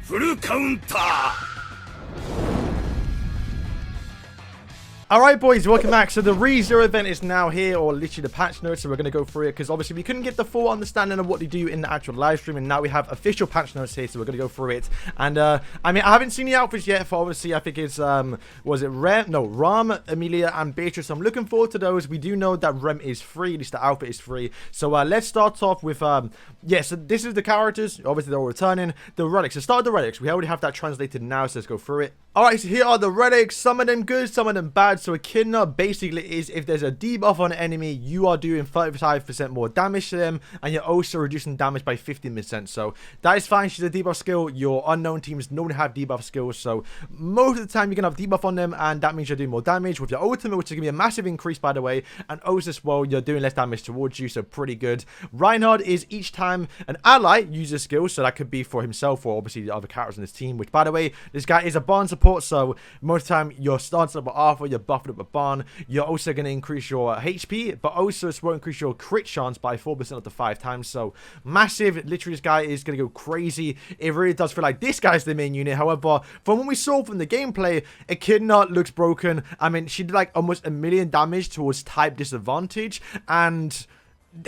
フルカウンター Alright boys, welcome back. So the ReZero event is now here, or literally the patch notes, so we're going to go through it, because obviously we couldn't get the full understanding of what they do in the actual live stream, and now we have official patch notes here, so we're going to go through it. And I mean, I haven't seen the outfits yet for, obviously, I think it's, was it Rem? No, Ram, Emilia, and Beatrice. So I'm looking forward to those. We do know that Rem is free, at least the outfit is free. So let's start off with, yeah, so this is the characters, obviously they're all returning. The Relics, so start with the Relics. We already have that translated now, so let's go through it. Alright, so here are the Relics, some of them good, some of them bad. So Echidna basically is, if there's a debuff on an enemy, you are doing 35% more damage to them, and you're also reducing damage by 15%. So that is fine. She's a debuff skill. Your unknown teams normally have debuff skills, so most of the time you're gonna have debuff on them, and that means you're doing more damage with your ultimate, which is gonna be a massive increase, by the way. And also as well, you're doing less damage towards you, so pretty good. Reinhard is each time an ally uses skills, so that could be for himself or obviously the other characters in his team, which, by the way, this guy is a barn support, so most of the time you're starting up with Arthur, you're buffing up with Barn. You're also going to increase your HP, but also it will increase your crit chance by 4% up to 5 times. So massive. Literally, this guy is going to go crazy. It really does feel like this guy's the main unit. However, from what we saw from the gameplay, Echidna looks broken. I mean, she did like almost 1 million damage towards type disadvantage, and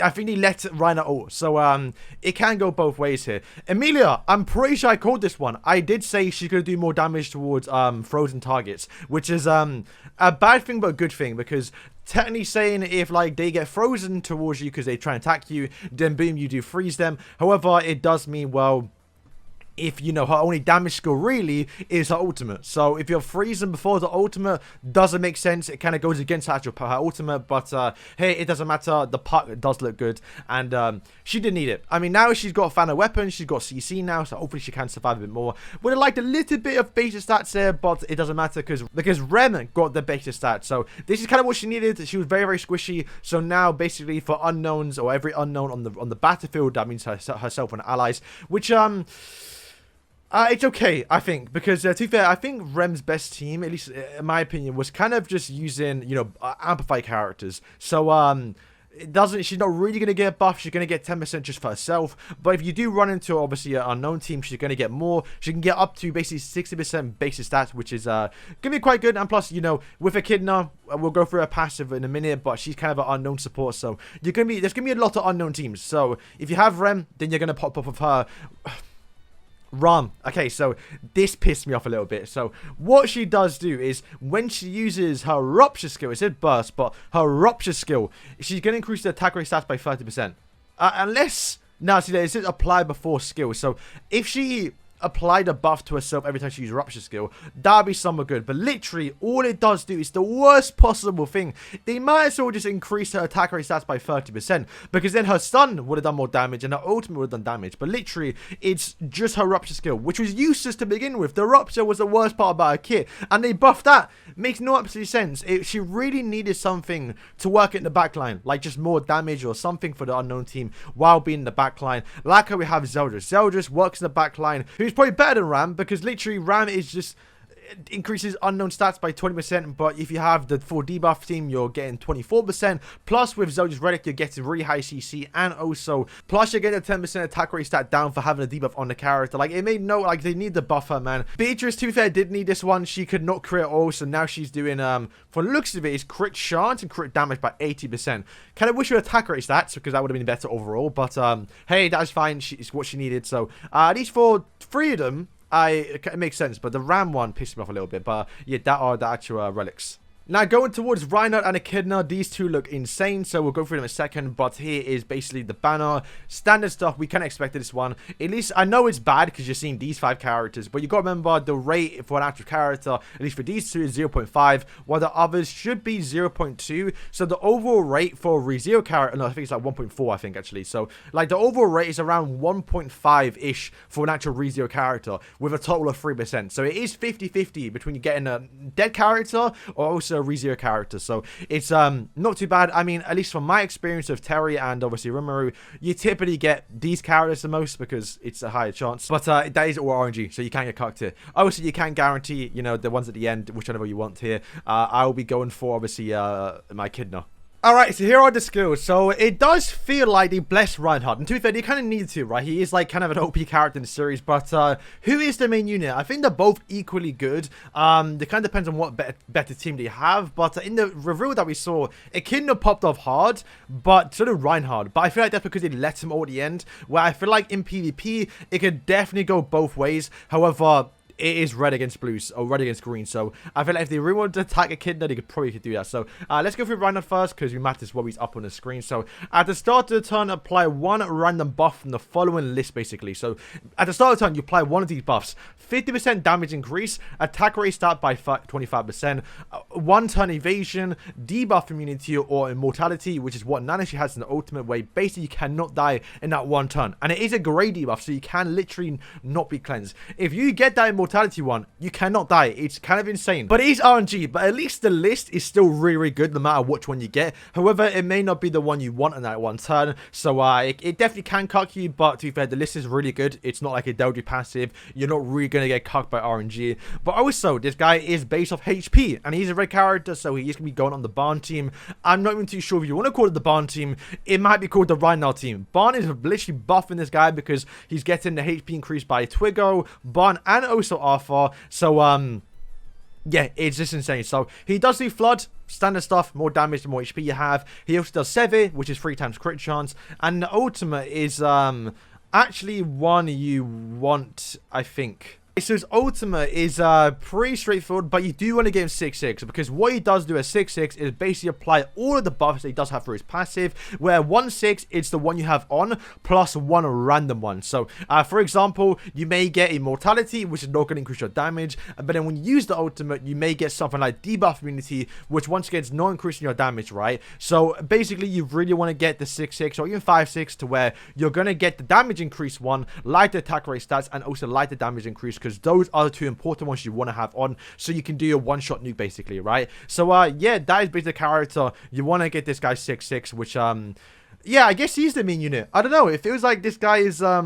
I think he let Reinhard ult, so it can go both ways here. Emilia, I'm pretty sure I called this one. I did say she's going to do more damage towards frozen targets, which is a bad thing but a good thing, because technically saying if like they get frozen towards you because they try and attack you, then boom, you do freeze them. However, it does mean, well, if you know her only damage skill really is her ultimate, so if you're freezing before the ultimate, doesn't make sense. It kind of goes against her ultimate, but hey, it doesn't matter. The puck does look good, and she didn't need it. I mean, now she's got a fan of weapons, she's got CC now, so hopefully she can survive a bit more. Would have liked a little bit of beta stats there, but it doesn't matter because Rem got the beta stats, so this is kind of what she needed. She was very, very squishy, so now basically for unknowns, or every unknown on the battlefield, that means herself and allies, which it's okay, I think, because to be fair, I think Rem's best team, at least in my opinion, was kind of just using, you know, amplify characters. So she's not really going to get buff. She's going to get 10% just for herself. But if you do run into, obviously, an unknown team, she's going to get more. She can get up to basically 60% basic stats, which is going to be quite good. And plus, you know, with Echidna, we'll go through her passive in a minute, but she's kind of an unknown support. So there's going to be a lot of unknown teams. So if you have Rem, then you're going to pop up with her. Ram. Okay, so this pissed me off a little bit. So what she does do is when she uses her rupture skill, it said burst, but her rupture skill, she's going to increase the attack rate stats by 30%. Unless, now see, it says apply before skill. So if she applied a buff to herself every time she uses rupture skill, that'd be somewhat good. But literally, all it does do is the worst possible thing. They might as well just increase her attack rate stats by 30%, because then her stun would have done more damage and her ultimate would have done damage. But literally, it's just her rupture skill, which was useless to begin with. The rupture was the worst part about her kit, and they buffed that. Makes no absolute sense. She really needed something to work in the backline, like just more damage or something for the unknown team while being in the backline. Like how we have Zeldris. Zeldris works in the backline. Who's probably better than Ram, because literally Ram is just increases unknown stats by 20%, but if you have the full debuff team, you're getting 24%. Plus with Zeldris Relic, you're getting really high CC, and also plus you're getting a 10% attack rate stat down for having a debuff on the character. Like, it made no, like, they need the buffer, man. Beatrice, to be fair, did need this one. She could not crit at all, so now she's doing for the looks of it, is crit chance and crit damage by 80%. Kind of wish you had attack rate stats, because that would have been better overall, but hey, that's fine. It's what she needed. So at least for 3 of them, it makes sense, but the Ram one pissed me off a little bit. But yeah, that are the actual relics. Now, going towards Reinhard and Echidna, these two look insane, so we'll go through them in a second, but here is basically the banner. Standard stuff, we kind of expected this one. At least, I know it's bad because you're seeing these 5 characters, but you got to remember the rate for an actual character, at least for these two, is 0.5, while the others should be 0.2, so the overall rate for a ReZero character, no, I think it's like 1.4, I think, actually. So, like, the overall rate is around 1.5-ish for an actual ReZero character, with a total of 3%. So, it is 50-50 between you getting a dead character, or also a ReZero character, so it's not too bad. I mean, at least from my experience of Terry and obviously Rimuru, you typically get these characters the most because it's a higher chance, but that is all RNG, so you can't get cucked here. Obviously, you can guarantee, you know, the ones at the end, whichever you want here. I will be going for, obviously, my Echidna. Alright, so here are the skills. So it does feel like they blessed Reinhard. And to be fair, they kind of need to, right? He is like kind of an OP character in the series. But who is the main unit? I think they're both equally good. They kind of depends on what better team they have. But in the reveal that we saw, Echidna popped off hard, but so did Reinhard. But I feel like that's because they let him all at the end. Where I feel like in PvP, it could definitely go both ways. However, it is red against blues or red against green, so I feel like if they really want to attack Echidna, they could do that. So let's go through Reinhard first because we matters what he's up on the screen. So at the start of the turn, apply one random buff from the following list basically. So at the start of the turn, you apply one of these buffs: 50% damage increase, attack rate start by 25%, one turn evasion, debuff immunity or immortality, which is what Nana she has in the ultimate way. Basically, you cannot die in that one turn, and it is a grey debuff, so you can literally not be cleansed. If you get that immortality one, you cannot die. It's kind of insane, but it is RNG. But at least the list is still really good no matter which one you get. However, it may not be the one you want in that one turn, so it definitely can cuck you. But to be fair, the list is really good. It's not like a Delgy passive. You're not really gonna get cucked by RNG. But also, this guy is based off HP, and he's a red character, so he's gonna be going on the Barn team. I'm not even too sure if you want to call it the Barn team. It might be called the Reinhard team. Barn is literally buffing this guy because he's getting the HP increase by Twiggo, Barn, and also Arthur. So yeah, it's just insane. So he does do Flood, standard stuff, more damage the more HP you have. He also does Sever, which is 3 times crit chance, and the ultimate is actually one you want, I think. So his ultimate is pretty straightforward, but you do want to get him 6-6 because what he does do at 6-6 is basically apply all of the buffs that he does have for his passive, where 1-6 it's the one you have on plus one random one. So for example, you may get immortality, which is not going to increase your damage, but then when you use the ultimate, you may get something like debuff immunity, which once again is not increasing your damage, right? So basically you really want to get the 6-6 or even 5-6 to where you're going to get the damage increase one, light the attack rate stats, and also light the damage increase, because those are the two important ones you want to have on, so you can do your one-shot nuke basically, right? So yeah, that is basically the character. You want to get this guy 6-6, which yeah, I guess he's the main unit. I don't know, it feels like this guy is I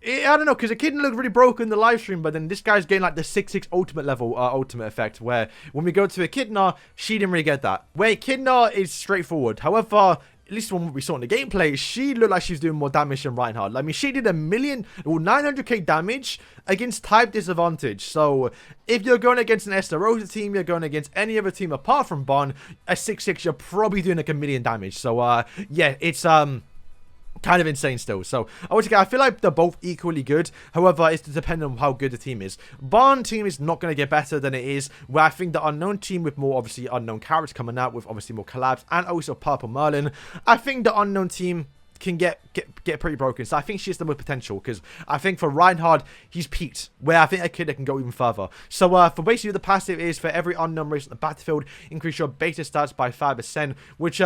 don't know, because Echidna looked really broken in the live stream, but then this guy's getting like the 6-6 ultimate level ultimate effect, where when we go to Echidna, she didn't really get that. Where Echidna is straightforward. However, at least from what we saw in the gameplay, she looked like she's doing more damage than Reinhard. I mean, she did 900k damage against type disadvantage. So if you're going against an Esterosa team, you're going against any other team apart from Bon, a 6-6, you're probably doing like 1 million damage. So yeah, it's kind of insane still. So I feel like they're both equally good. However, it's dependent on how good the team is. Barn team is not going to get better than it is, where I think the unknown team with more obviously unknown characters coming out with obviously more collabs and also Purple Merlin, I think the unknown team can get pretty broken. So I think she's the most potential, because I think for Reinhard, he's peaked, where I think Echidna can go even further. So for basically the passive is for every unknown race on the battlefield, increase your beta stats by 5%, which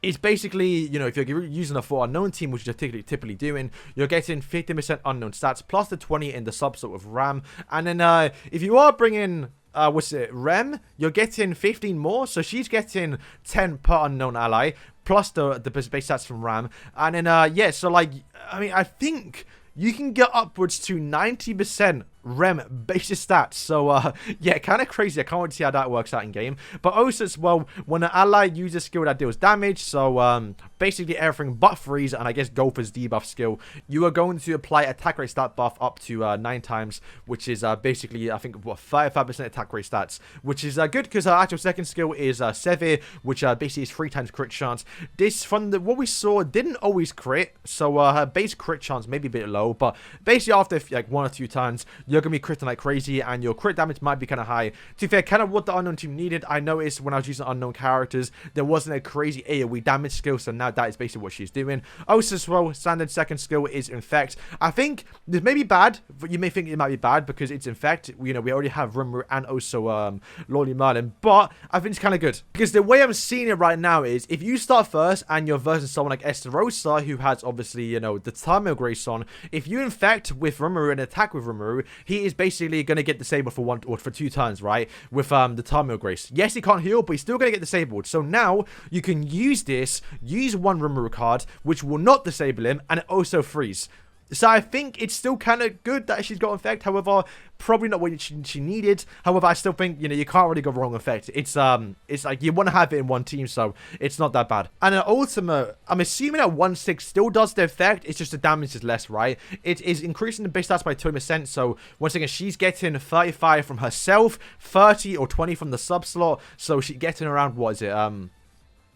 it's basically, you know, if you're using a full unknown team, which you're typically doing, you're getting 50% unknown stats plus the 20 in the subsort of Ram. And then if you are bringing Rem, you're getting 15 more, so she's getting 10 per unknown ally plus the base stats from Ram. And then yeah, so like, I mean, I think you can get upwards to 90% Rem basic stats. So yeah, kind of crazy. I can't wait to see how that works out in game. But also as well, when an ally uses a skill that deals damage, so basically everything but freeze and I guess Gopher's debuff skill, you are going to apply attack rate stat buff up to 9 times, which is basically I think what 5% attack rate stats, which is good because our actual second skill is Sever, which basically is 3 times crit chance. This from what we saw didn't always crit, so her base crit chance may be a bit low, but basically after like 1 or 2 turns, you're going to be critting like crazy, and your crit damage might be kind of high. To be fair, kind of what the unknown team needed. I noticed when I was using unknown characters, there wasn't a crazy AoE damage skill, so now that is basically what she's doing. Also as well, standard second skill is Infect. I think this may be bad, but you may think it might be bad because it's Infect. You know, we already have Rem Ram and also Lolly Merlin, but I think it's kind of good because the way I'm seeing it right now is if you start first and you're versus someone like Esterosa, who has obviously, you know, the Timecode grace on, if you Infect with Rem Ram and attack with Rem Ram, he is basically going to get disabled for 1 or for 2 turns, right? With the Timecode grace. Yes, he can't heal, but he's still going to get disabled. So now you can use this, use one Rem Ram card, which will not disable him, and it also freeze. So I think it's still kind of good that she's got effect. However, probably not what she needed. However, I still think, you know, you can't really go wrong effect. It's like you want to have it in one team, so it's not that bad. And an ultimate, I'm assuming that 1/6 still does the effect. It's just the damage is less, right? It is increasing the base stats by 20%. So once again, she's getting 35 from herself, 30 or 20 from the sub slot. So she's getting around, what is it?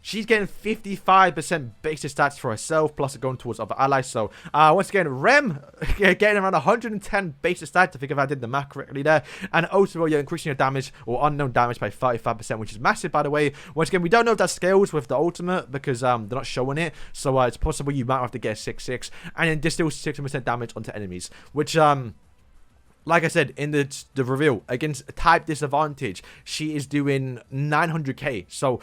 She's getting 55% basic stats for herself, plus going towards other allies. So, once again, Rem getting around 110 basic stats, I think if I did the math correctly there. And also, you're increasing your damage, or unknown damage, by 35%, which is massive, by the way. Once again, we don't know if that scales with the ultimate, because they're not showing it. So, it's possible you might have to get a 6/6, and then distill 60% damage onto enemies. Which, like I said, in the reveal, against type disadvantage, she is doing 900k. So,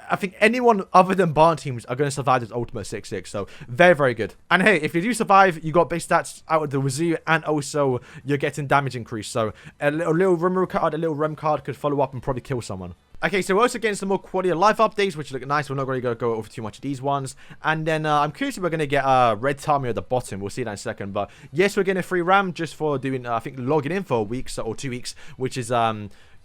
I think anyone other than Barn teams are going to survive this ultimate 6/6. So, very, very good. And hey, if you do survive, you got base stats out of the wazoo, and also you're getting damage increase. So, a little Rem card, a little Rem card could follow up and probably kill someone. Okay, so we're also getting some more quality of life updates, which look nice. We're not really going to go over too much of these ones. And then I'm curious if we're going to get Red Tommy at the bottom. We'll see that in a second. But yes, we're getting a free Ram just for doing, I think, logging in for a week or 2 weeks, which is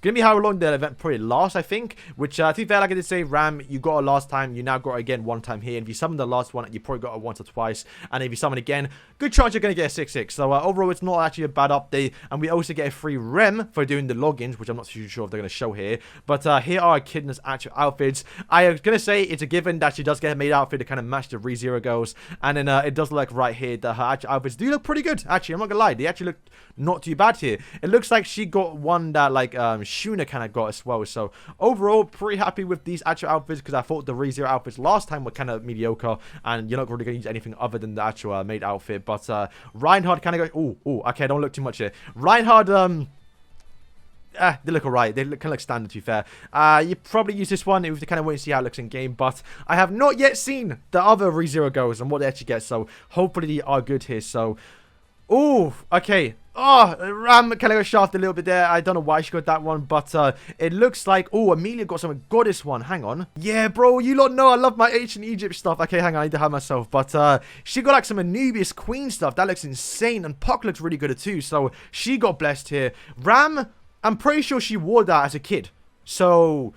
gonna be how long the event probably lasts, I think. Which, to be fair, like I did say, Ram, you got it last time, you now got it again one time here. And if you summon the last one, you probably got it once or twice. And if you summon again, good chance you're gonna get a 6/6. So overall, it's not actually a bad update. And we also get a free Rem for doing the logins, which I'm not too sure if they're gonna show here. But here are Echidna's actual outfits. I was gonna say it's a given that she does get a made outfit to kind of match the ReZero girls. And then it does look right here that her actual outfits do look pretty good. Actually, I'm not gonna lie, they actually look not too bad here. It looks like she got one that like Shuna kind of got as well. So overall, pretty happy with these actual outfits, because I thought the ReZero outfits last time were kind of mediocre, and you're not really going to use anything other than the actual made outfit. But Reinhard kind of goes, oh, okay, don't look too much here. Reinhard, they look alright. They look kind of like standard, to be fair. You probably use this one if you kind of wait and see how it looks in game. But I have not yet seen the other ReZero girls and what they actually get. So hopefully they are good here. So, oh, okay. Oh, Ram kind of got shafted a little bit there. I don't know why she got that one, but it looks like, oh, Emilia got some goddess one. Hang on. Yeah, bro, you lot know I love my ancient Egypt stuff. Okay, hang on, I need to have myself. But she got like some Anubius queen stuff. That looks insane. And Puck looks really good too. So she got blessed here. Ram, I'm pretty sure she wore that as a kid. So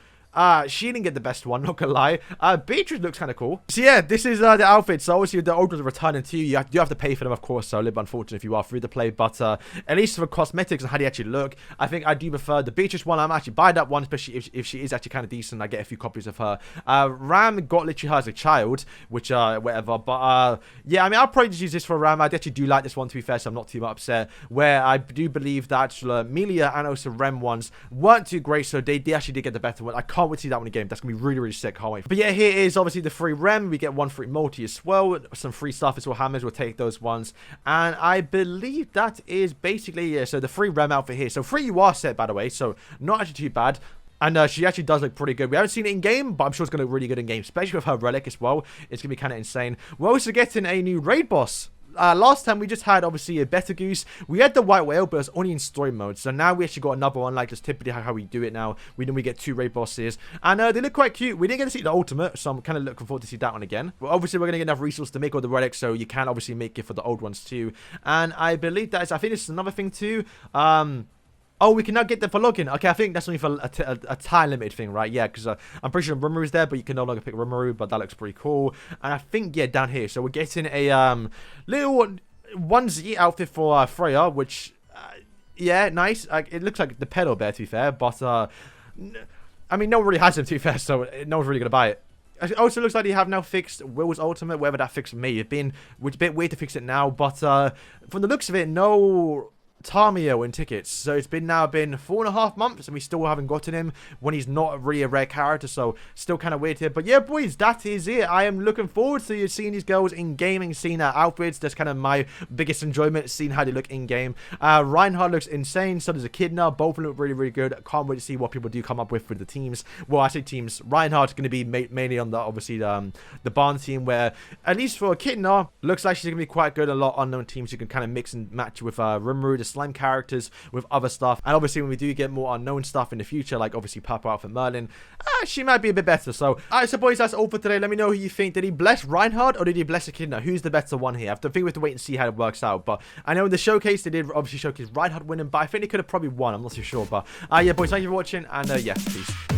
she didn't get the best one, not gonna lie. Beatrice looks kind of cool. So yeah, this is the outfit. So obviously the old ones are returning to you. You have to pay for them, of course, so a little bit unfortunate if you are free to play. But at least for cosmetics and how they actually look, I think I do prefer the Beatrice one. I'm actually buy that one, especially if she is actually kind of decent. I get a few copies of her. Ram got literally her as a child, which whatever. But yeah, I mean, I'll probably just use this for Ram. I actually do like this one, to be fair, so I'm not too upset. Where I do believe that actually Emilia and also Rem ones weren't too great, so they actually did get the better one. I can't wait to see that one in game. That's gonna be really, really sick. Can't wait. But yeah, here is obviously the free Rem. We get one free multi as well. Some free stuff as well. Hammers, we'll take those ones. And I believe that is basically, yeah, so the free Rem outfit here. So free UR set, by the way. So not actually too bad. And she actually does look pretty good. We haven't seen it in game, but I'm sure it's going to look really good in game, especially with her relic as well. It's going to be kind of insane. We're also getting a new raid boss. Last time we just had obviously a better goose. We had the white whale, but it's only in story mode. So now we actually got another one, like just typically how we do it now. We get 2 raid bosses, and they look quite cute. We didn't get to see the ultimate, so I'm kind of looking forward to see that one again. But obviously we're gonna get enough resources to make all the relics, so you can obviously make it for the old ones too. And I believe that is, I think this is another thing too. Oh, we can now get them for login. Okay, I think that's only for a time limited thing, right? Yeah, because I'm pretty sure Rimuru is there, but you can no longer pick Rimuru, but that looks pretty cool. And I think, yeah, down here. So we're getting a little onesie outfit for Freya, which, yeah, nice. It looks like the pedal bear, to be fair, but, I mean, no one really has them, to be fair, so no one's really going to buy it. It also looks like they have now fixed Will's ultimate, wherever that fix may have been, which is a bit weird to fix it now, but from the looks of it, no Tamio in tickets. So it's been 4.5 months and we still haven't gotten him when he's not really a rare character, so still kind of weird here. But yeah, boys, that is it. I am looking forward to seeing these girls in game and seeing their outfits. That's kind of my biggest enjoyment, seeing how they look in game. Reinhard looks insane, so does Echidna. Both look really, really good. Can't wait to see what people do come up with for the teams. Well, I say teams. Reinhard's going to be mainly on the, obviously, the barn team, where at least for Echidna, looks like she's going to be quite good. A lot of unknown teams you can kind of mix and match with Rimuru, the slime characters with other stuff. And obviously when we do get more unknown stuff in the future, like obviously Papa Alpha Merlin, she might be a bit better. So alright, so boys, that's all for today. Let me know who you think. Did he bless Reinhard or did he bless Echidna? Who's the better one here? I think we have to wait and see how it works out. But I know in the showcase they did obviously showcase Reinhard winning, but I think they could have probably won. I'm not too sure. But yeah, boys, thank you for watching, and yeah, peace.